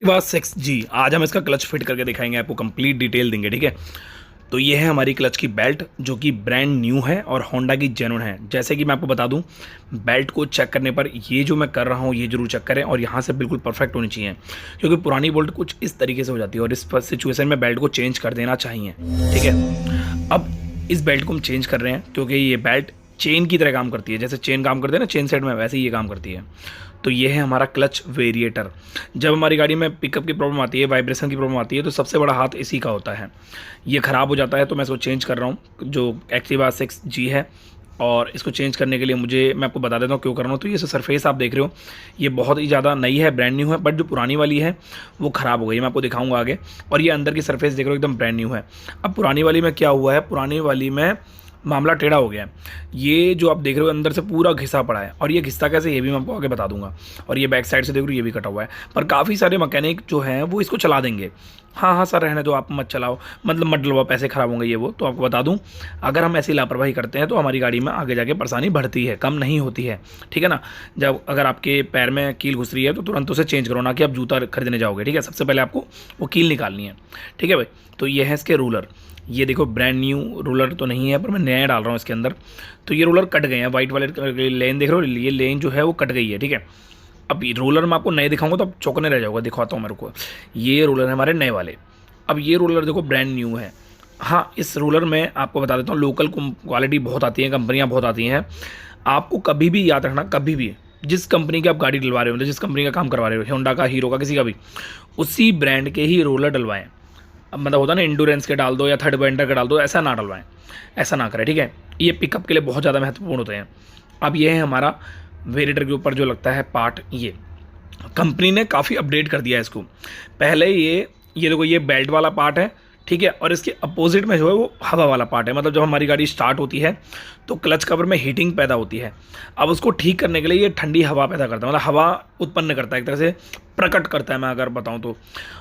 Activa 6G आज हम इसका क्लच फिट करके दिखाएंगे, आपको कंप्लीट डिटेल देंगे। ठीक है, तो ये है हमारी क्लच की बेल्ट जो कि ब्रांड न्यू है और होंडा की जेन्युइन है। जैसे कि मैं आपको बता दूं, बेल्ट को चेक करने पर ये जो मैं कर रहा हूँ ये जरूर चेक करें और यहाँ से बिल्कुल परफेक्ट होनी चाहिए, क्योंकि पुरानी बोल्ट कुछ इस तरीके से हो जाती है और इस सिचुएशन में बेल्ट को चेंज कर देना चाहिए। ठीक है, अब इस बेल्ट को हम चेंज कर रहे हैं क्योंकि ये बेल्ट चेन की तरह काम करती है। जैसे चेन काम करते हैं ना चेन सेट में, वैसे ही ये काम करती है। तो ये है हमारा क्लच वेरिएटर। जब हमारी गाड़ी में पिकअप की प्रॉब्लम आती है, वाइब्रेशन की प्रॉब्लम आती है, तो सबसे बड़ा हाथ इसी का होता है। ये ख़राब हो जाता है तो मैं इसको चेंज कर रहा हूँ, जो एक्टिवा 6G है। और इसको चेंज करने के लिए मैं आपको बता देता हूँ क्यों कर रहा हूँ। तो ये सरफेस आप देख रहे हो, ये बहुत ही ज़्यादा नई है, ब्रांड न्यू है, बट जो पुरानी वाली है वो ख़राब हो गई है, मैं आपको दिखाऊंगा आगे। और ये अंदर की सरफेस देख रहे हो, एकदम ब्रांड न्यू है। अब पुरानी वाली में क्या हुआ है, पुरानी वाली में मामला टेढ़ा हो गया है। ये जो आप देख रहे हो अंदर से पूरा घिसा पड़ा है, और ये घिसता कैसे ये भी मैं आपको आगे बता दूंगा। और ये बैक साइड से देख रहे हो, ये भी कटा हुआ है। पर काफ़ी सारे मैकेनिक जो हैं वो इसको चला देंगे। हाँ हाँ सर, रहने दो, आप मत चलाओ, मतलब मत डलवाओ, पैसे खराब होंगे ये वो। तो आपको बता दूं, अगर हम ऐसी लापरवाही करते हैं तो हमारी गाड़ी में आगे जाके परेशानी बढ़ती है, कम नहीं होती है। ठीक है ना, जब अगर आपके पैर में कील घुस रही है तो तुरंत उसे चेंज करो, ना कि आप जूता खरीदने जाओगे। ठीक है, सबसे पहले आपको वो कील निकालनी है। ठीक है भाई, तो ये है इसके रूलर। ये देखो, ब्रांड न्यू रूलर तो नहीं है, पर मैं नया डाल रहा हूँ इसके अंदर। तो ये रूलर कट गए हैं, वाइट वाले लेन देख रहे हो, ये लेन जो है वो कट गई है। ठीक है, अब ये रोलर मैं आपको नए दिखाऊंगा तो आप चौंकने रह जाओगे। दिखाता हूँ मेरे को, ये रोलर है हमारे नए वाले। अब ये रोलर देखो ब्रांड न्यू है। हाँ, इस रोलर में आपको बता देता हूँ, लोकल क्वालिटी बहुत आती है, कंपनियाँ बहुत आती हैं। आपको कभी भी याद रखना, कभी भी जिस कंपनी की आप गाड़ी डलवा रहे हो, मतलब जिस कंपनी का काम करवा रहे हो, होंडा का, हीरो का, किसी का भी, उसी ब्रांड के ही रोलर डलवाएं। अब मतलब होता है ना, इंडोरेंस के डाल दो या थर्ड वेंडर के डाल दो, ऐसा ना डलवाएं, ऐसा ना करें। ठीक है, ये पिकअप के लिए बहुत ज़्यादा महत्वपूर्ण होते हैं। अब ये है हमारा वेरिएटर के ऊपर जो लगता है पार्ट, ये कंपनी ने काफ़ी अपडेट कर दिया है इसको। पहले ये देखो, ये बेल्ट वाला पार्ट है। ठीक है, और इसके अपोजिट में जो है वो हवा वाला पार्ट है। मतलब जब हमारी गाड़ी स्टार्ट होती है तो क्लच कवर में हीटिंग पैदा होती है। अब उसको ठीक करने के लिए ये ठंडी हवा पैदा करता है, मतलब हवा उत्पन्न करता है, एक तरह से प्रकट करता है, मैं अगर बताऊं तो।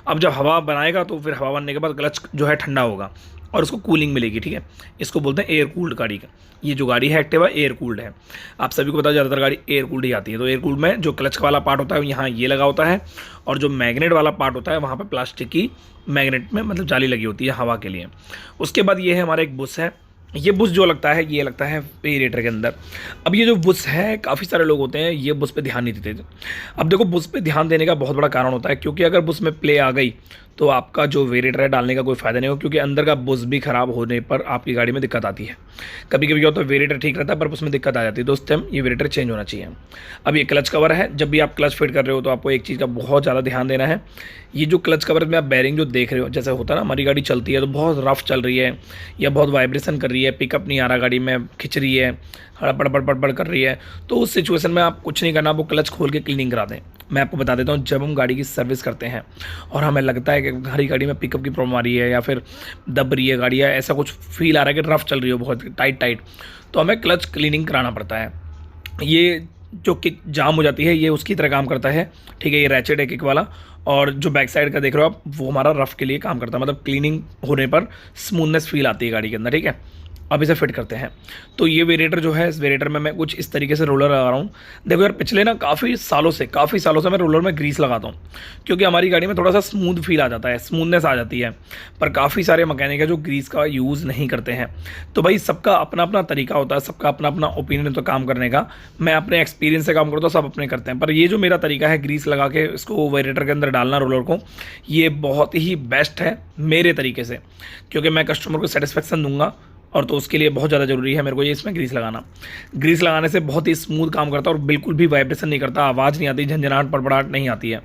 अब जब हवा बनाएगा तो फिर हवा बनने के बाद क्लच जो है ठंडा होगा और उसको कूलिंग मिलेगी। ठीक है, इसको बोलते हैं एयर कूल्ड गाड़ी का। ये जो गाड़ी है एक्टिवा एयर कूल्ड है। आप सभी को पता है, ज़्यादातर गाड़ी एयर कूल्ड ही आती है। तो एयर कूल्ड में जो क्लच वाला पार्ट होता है यहाँ ये लगा होता है, और जो मैग्नेट वाला पार्ट होता है वहाँ पर प्लास्टिक की मैग्नेट में मतलब जाली लगी होती है हवा के लिए। उसके बाद ये है हमारा एक बुश है। ये बुश जो लगता है, ये लगता है वेरिएटर के अंदर। अब ये जो बुश है, काफ़ी सारे लोग होते हैं ये बुश पे ध्यान नहीं देते। अब देखो, बुश पे ध्यान देने का बहुत बड़ा कारण होता है, क्योंकि अगर बुश में प्ले आ गई तो आपका जो वेरिएटर है डालने का कोई फ़ायदा नहीं हो, क्योंकि अंदर का बुश भी ख़राब होने पर आपकी गाड़ी में दिक्कत आती है। कभी कभी क्या होता है, वेरिएटर ठीक रहता है पर उसमें दिक्कत आ जाती है, तो उस टाइम ये वेरिएटर चेंज होना चाहिए। अब ये क्लच कवर है, जब भी आप क्लच फिट कर रहे हो तो आपको एक चीज़ का बहुत ज़्यादा ध्यान देना है। ये जो क्लच कवर में आप बैरिंग जो देख रहे हो, जैसे होता है ना, हमारी गाड़ी चलती है तो बहुत रफ चल रही है या बहुत वाइब्रेशन कर रही है, पिकअप नहीं आ रहा गाड़ी में, खिंच रही है, हड़बड़ बड़बड़ कर रही है, तो उस सिचुएशन में आप कुछ नहीं करना, वो क्लच खोल के क्लीनिंग करा दें। मैं आपको बता देता हूँ, जब हम गाड़ी की सर्विस करते हैं और हमें लगता है कि हमारी गाड़ी में पिकअप की प्रॉब्लम आ रही है या फिर दब रही है गाड़ी, या ऐसा कुछ फील आ रहा है कि रफ चल रही हो, बहुत टाइट, तो हमें क्लच क्लीनिंग कराना पड़ता है। ये जो किक जाम हो जाती है, ये उसकी तरह काम करता है। ठीक है, ये रैचेट है किक वाला, और जो बैक साइड का देख रहे हो आप, वो हमारा रफ के लिए काम करता है, मतलब क्लीनिंग होने पर स्मूथनेस फील आती है गाड़ी के अंदर। ठीक है, अब इसे फिट करते हैं। तो ये वेरिएटर जो है, इस वेरिएटर में मैं कुछ इस तरीके से रोलर लगा रहा हूँ। देखो यार, पिछले ना काफ़ी सालों से मैं रोलर में ग्रीस लगाता हूँ, क्योंकि हमारी गाड़ी में थोड़ा सा स्मूथ फील आ जाता है, स्मूथनेस आ जाती है। पर काफ़ी सारे मैकेनिक है जो ग्रीस का यूज़ नहीं करते हैं। तो भाई, सबका अपना अपना तरीका होता है, सबका अपना अपना ओपिनियन होता है काम करने का। मैं अपने एक्सपीरियंस से काम करता हूँ, सब अपने करते हैं। पर ये जो मेरा तरीका है, ग्रीस लगा के इसको वेरिएटर के अंदर डालना रोलर को, ये बहुत ही बेस्ट है मेरे तरीके से, क्योंकि मैं कस्टमर को सेटिस्फेक्शन दूंगा, और तो उसके लिए बहुत ज़्यादा ज़रूरी है मेरे को ये इसमें ग्रीस लगाना। ग्रीस लगाने से बहुत ही स्मूथ काम करता है और बिल्कुल भी वाइब्रेशन नहीं करता, आवाज़ नहीं आती, झंझनाहट पड़पड़ाहट नहीं आती है,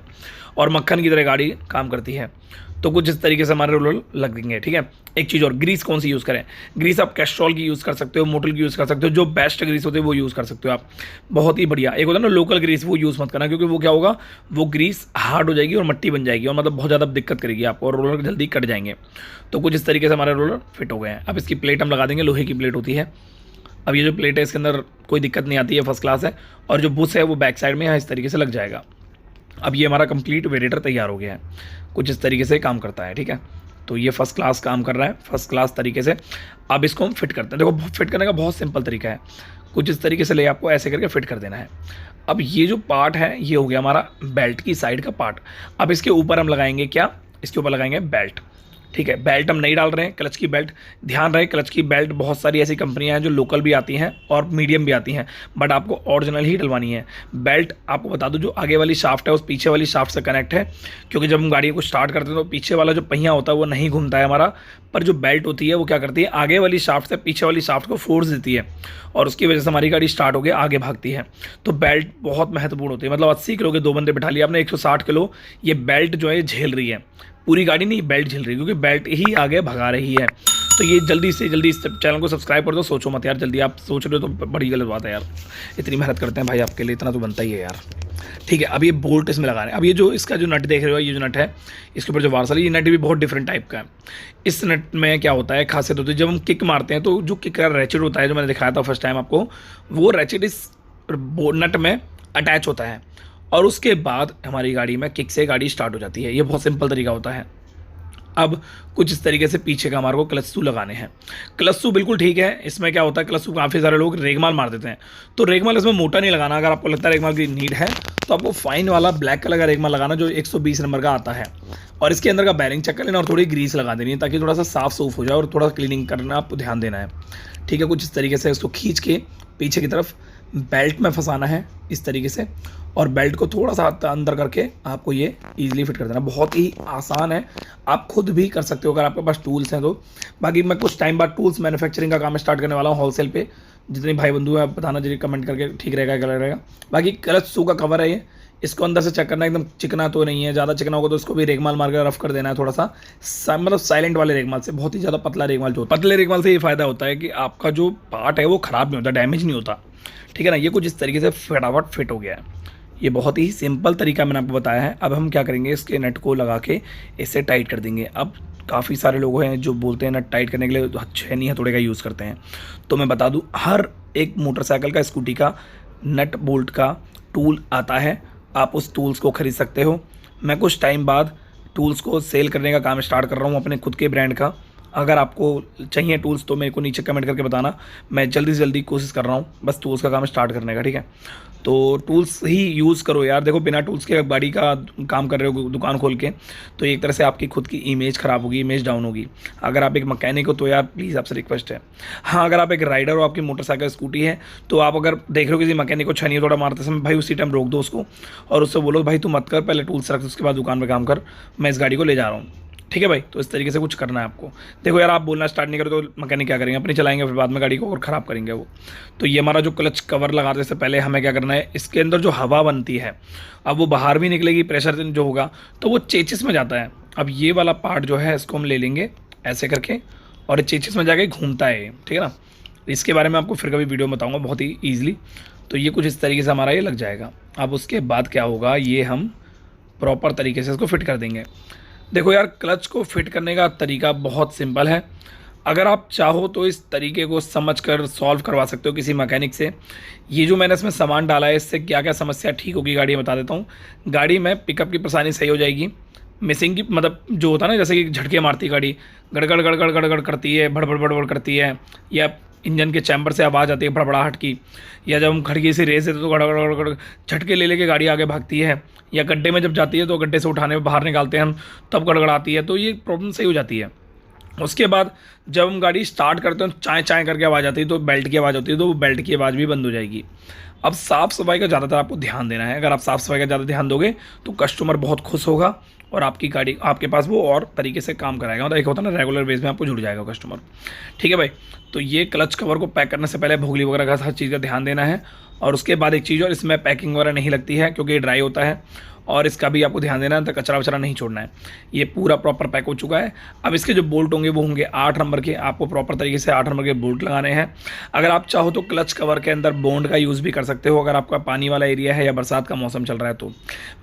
और मक्खन की तरह गाड़ी काम करती है। तो कुछ इस तरीके से हमारे रोलर लगेंगे। ठीक है, एक चीज़ और, ग्रीस कौन सी यूज़ करें? ग्रीस आप कैस्ट्रॉल की यूज़ कर सकते हो, मोटल की यूज़ कर सकते हो, जो बेस्ट ग्रीस होते हैं वो यूज़ कर सकते हो आप, बहुत ही बढ़िया। एक होता है ना लोकल ग्रीस, वो यूज़ मत करना, क्योंकि वो क्या होगा, वो ग्रीस हार्ड हो जाएगी और मट्टी बन जाएगी, और मतलब बहुत ज़्यादा दिक्कत करेगी आपको, और रोलर जल्दी कट जाएंगे। तो कुछ इस तरीके से हमारे रोलर फिट हो गए हैं। अब इसकी प्लेट हम लगा देंगे, लोहे की प्लेट होती है। अब ये जो प्लेट है, इसके अंदर कोई दिक्कत नहीं आती है, फर्स्ट क्लास है। और जो बुश है वो बैक साइड में यहाँ इस तरीके से लग जाएगा। अब ये हमारा कंप्लीट वेरिएटर तैयार हो गया है, कुछ इस तरीके से काम करता है। ठीक है, तो ये फर्स्ट क्लास काम कर रहा है, फर्स्ट क्लास तरीके से। अब इसको हम फिट करते हैं। देखो, फिट करने का बहुत सिंपल तरीका है, कुछ इस तरीके से ले आपको ऐसे करके फिट कर देना है। अब ये जो पार्ट है ये हो गया हमारा बेल्ट की साइड का पार्ट। अब इसके ऊपर हम लगाएंगे क्या, इसके ऊपर लगाएंगे बेल्ट। ठीक है, बेल्ट हम नहीं डाल रहे हैं, क्लच की बेल्ट। ध्यान रहे क्लच की बेल्ट बहुत सारी ऐसी कंपनियां हैं जो लोकल भी आती हैं और मीडियम भी आती हैं, बट आपको ओरिजिनल ही डलवानी है। बेल्ट आपको बता दूं जो आगे वाली शाफ्ट है उस पीछे वाली शाफ्ट से कनेक्ट है, क्योंकि जब हम गाड़ी को स्टार्ट करते हैं तो पीछे वाला जो पहिया होता है वो नहीं घूमता है हमारा, पर जो बेल्ट होती है वो क्या करती है, आगे वाली शाफ्ट से पीछे वाली शाफ्ट को फोर्स देती है और उसकी वजह से हमारी गाड़ी स्टार्ट होकर आगे भागती है। तो बेल्ट बहुत महत्वपूर्ण होती है। मतलब 80 किलो के 2 बंदे बिठा लिया आपने, 160 किलो ये बेल्ट जो है झेल रही है, पूरी गाड़ी नहीं बेल्ट झेल रही है, क्योंकि बेल्ट ही आगे भगा रही है। तो ये जल्दी से जल्दी इस चैनल को सब्सक्राइब कर दो। सोचो मत यार जल्दी, आप सोच रहे हो तो बड़ी गलत बात है यार, इतनी मेहनत करते हैं भाई आपके लिए, इतना तो बनता ही है यार। ठीक है, अब ये बोल्ट इसमें लगा रहे हैं। अब ये जो इसका जो नट देख रहे हो, ये जो नट है इसके ऊपर जो वार्सल है, ये नट भी बहुत डिफरेंट टाइप का है। इस नट में क्या होता है, खासियत होती है जब हम किक मारते हैं तो जो किक का रैचेट होता है जो मैंने दिखाया था फर्स्ट टाइम आपको, वो रैचेट इस नट में अटैच होता है और उसके बाद हमारी गाड़ी में किक से गाड़ी स्टार्ट हो जाती है। ये बहुत सिंपल तरीका होता है। अब कुछ इस तरीके से पीछे का हमारे को क्लच लगाने हैं। क्लच बिल्कुल ठीक है, इसमें क्या होता है क्लच काफ़ी सारे लोग रेगमाल मार देते हैं, तो रेगमाल इसमें मोटा नहीं लगाना। अगर आपको लगता है रेगमाल की नीड है तो आपको फाइन वाला ब्लैक कलर का रेगमाल लगाना जो 120 नंबर का आता है, और इसके अंदर का बैरिंग चेक कर लेना और थोड़ी ग्रीस लगा देनी है ताकि थोड़ा सा साफ सूफ हो जाए और थोड़ा क्लीनिंग करना आपको ध्यान देना है। ठीक है, कुछ इस तरीके से इसको खींच के पीछे की तरफ बेल्ट में फंसाना है इस तरीके से, और बेल्ट को थोड़ा सा अंदर करके आपको ये इजीली फिट कर देना। बहुत ही आसान है, आप खुद भी कर सकते हो अगर आपके पास टूल्स हैं तो। बाकी मैं कुछ टाइम बाद टूल्स मैन्युफैक्चरिंग का काम स्टार्ट करने वाला हूँ होलसेल पे। जितने भाई बंधु हैं बताना जरूर कमेंट करके, ठीक रहेगा गलत रहेगा। बाकी क्लच शू का कवर है ये, इसको अंदर से चेक करना, एकदम चिकना तो नहीं है, ज़्यादा चिकना होगा तो इसको भी रेगमाल मार कर रफ कर देना है थोड़ा सा, मतलब साइलेंट वाले रेगमाल से। बहुत ही ज़्यादा पतला रेगमाल जो पतले रेगमाल से ये फायदा होता है कि आपका जो पार्ट है वो ख़राब नहीं होता, डैमेज नहीं होता। ठीक है ना, ये कुछ इस तरीके से फटाफट फिट हो गया है। ये बहुत ही सिंपल तरीका मैंने आपको बताया है। अब हम क्या करेंगे, इसके नट को लगा के इसे टाइट कर देंगे। अब काफ़ी सारे लोग हैं जो बोलते हैं नट टाइट करने के लिए छेनी हथौड़े का यूज़ करते हैं, तो मैं बता दूं हर एक मोटरसाइकिल का, स्कूटी का नट बोल्ट का टूल आता है, आप उस टूल्स को खरीद सकते हो। मैं कुछ टाइम बाद टूल्स को सेल करने का काम स्टार्ट कर रहा हूँ अपने खुद के ब्रांड का। अगर आपको चाहिए टूल्स तो मेरे को नीचे कमेंट करके बताना, मैं जल्दी से जल्दी कोशिश कर रहा हूँ बस टूल्स का काम स्टार्ट करने का। ठीक है, तो टूल्स ही यूज़ करो यार। देखो बिना टूल्स के गाड़ी का काम कर रहे हो दुकान खोल के, तो एक तरह से आपकी खुद की इमेज ख़राब होगी, इमेज डाउन होगी। अगर आप एक मैकेनिक हो तो यार प्लीज़ आपसे रिक्वेस्ट है। हाँ, अगर आप एक राइडर हो, आपकी मोटरसाइकिल स्कूटी है, तो आप अगर देख रहे हो किसी मैकेनिक को छनिए थोड़ा मारते समय, भाई उसी टाइम रोक दो उसको और उससे बोलो भाई तू मत कर, पहले टूल्स रख उसके बाद दुकान पर काम कर, मैं इस गाड़ी को ले जा रहा हूँ। ठीक है भाई, तो इस तरीके से कुछ करना है आपको। देखो यार, आप बोलना स्टार्ट नहीं करो तो मैकेनिक क्या करेंगे, अपनी चलाएंगे फिर बाद में गाड़ी को और ख़राब करेंगे वो। तो ये हमारा जो क्लच कवर लगाने से पहले हमें क्या करना है, इसके अंदर जो हवा बनती है अब वो बाहर भी निकलेगी, प्रेशर जो होगा तो वो चेचिस में जाता है। अब ये वाला पार्ट जो है इसको हम ले लेंगे ऐसे करके और चेचिस में जाके घूमता है, ठीक है ना। इसके बारे में आपको फिर कभी वीडियो बताऊँगा बहुत ही ईजिली। तो ये कुछ इस तरीके से हमारा ये लग जाएगा। अब उसके बाद क्या होगा, ये हम प्रॉपर तरीके से इसको फिट कर देंगे। देखो यार, क्लच को फिट करने का तरीका बहुत सिंपल है। अगर आप चाहो तो इस तरीके को समझकर सॉल्व करवा सकते हो किसी मैकेनिक से। ये जो मैंने इसमें सामान डाला है इससे क्या क्या समस्या ठीक होगी गाड़ी में बता देता हूँ। गाड़ी में पिकअप की परेशानी सही हो जाएगी, मिसिंग की मतलब जो होता है ना, जैसे कि झटके मारती गाड़ी, गड़गड़ गड़गड़ गड़गड़ करती है, भड़बड़ भड़बड़ करती है, या इंजन के चैम्बर से आवाज़ आती है भड़बड़ाहट की, या जब हम खड़की से रेस देते तो गड़गड़ गड़गड़ झटके ले लेके गाड़ी आगे भागती है, या गड्ढे में जब जाती है तो गड्ढे से उठाने में बाहर निकालते हैं हम तब गड़गड़ाती है। तो ये प्रॉब्लम सही हो जाती है। उसके बाद जब हम गाड़ी स्टार्ट करते हैं चाय चाय करके आवाज़ आती है, तो बेल्ट की आवाज़ होती है, तो वो बेल्ट की आवाज़ भी बंद हो जाएगी। अब साफ़ सफाई का ज़्यादातर आपको ध्यान देना है। अगर आप साफ़ सफाई का ज़्यादा ध्यान दोगे तो कस्टमर बहुत खुश होगा और आपकी गाड़ी आपके पास वो और तरीके से काम कराएगा। मतलब एक होता है ना, रेगुलर बेस में आपको जुड़ जाएगा कस्टमर। ठीक है भाई, तो ये क्लच कवर को पैक करने से पहले भोगली वगैरह का हर चीज़ का ध्यान देना है। और उसके बाद एक चीज़, और इसमें पैकिंग वगैरह नहीं लगती है क्योंकि ये ड्राई होता है, और इसका भी आपको ध्यान देना है, तो कचरा वचरा नहीं छोड़ना है। ये पूरा प्रॉपर पैक हो चुका है। अब इसके जो बोल्ट होंगे वो होंगे 8 नंबर के, आपको प्रॉपर तरीके से 8 नंबर के बोल्ट लगाने हैं। अगर आप चाहो तो क्लच कवर के अंदर बॉन्ड का यूज़ भी कर सकते हो, अगर आपका पानी वाला एरिया है या बरसात का मौसम चल रहा है तो।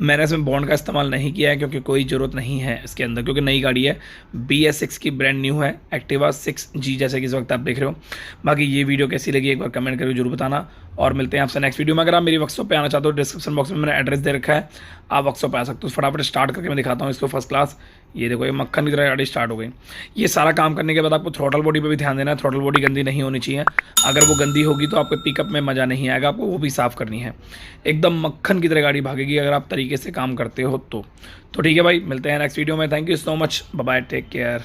मैंने इसमें बॉन्ड का इस्तेमाल नहीं किया है क्योंकि कोई ज़रूरत नहीं है इसके अंदर, क्योंकि नई गाड़ी है, BS6 की ब्रांड न्यू है, एक्टिवा 6G जैसे कि इस वक्त आप देख रहे हो। बाकी ये वीडियो कैसी लगी एक बार कमेंट करके जरूर बताना, और मिलते हैं आपसे नेक्स्ट वीडियो में। अगर आप मेरी वर्कशॉप पे आना चाहते हो, डिस्क्रिप्शन बॉक्स में मैंने एड्रेस दे रखा है, आप वर्कशॉप पे आ सकते हो। फटाफट स्टार्ट करके मैं दिखाता हूँ इसको फर्स्ट क्लास। ये देखो ये मक्खन की तरह गाड़ी स्टार्ट हो गई। ये सारा काम करने के बाद आपको थ्रॉटल बॉडी पे भी ध्यान देना है। थ्रॉटल बॉडी गंदी नहीं होनी चाहिए, अगर वो गंदी होगी तो आपके पिकअप में मज़ा नहीं आएगा, आपको वो भी साफ़ करनी है। एकदम मक्खन की तरह गाड़ी भागेगी अगर आप तरीके से काम करते हो तो ठीक है भाई, मिलते हैं नेक्स्ट वीडियो में। Thank you so much, bye bye, take care.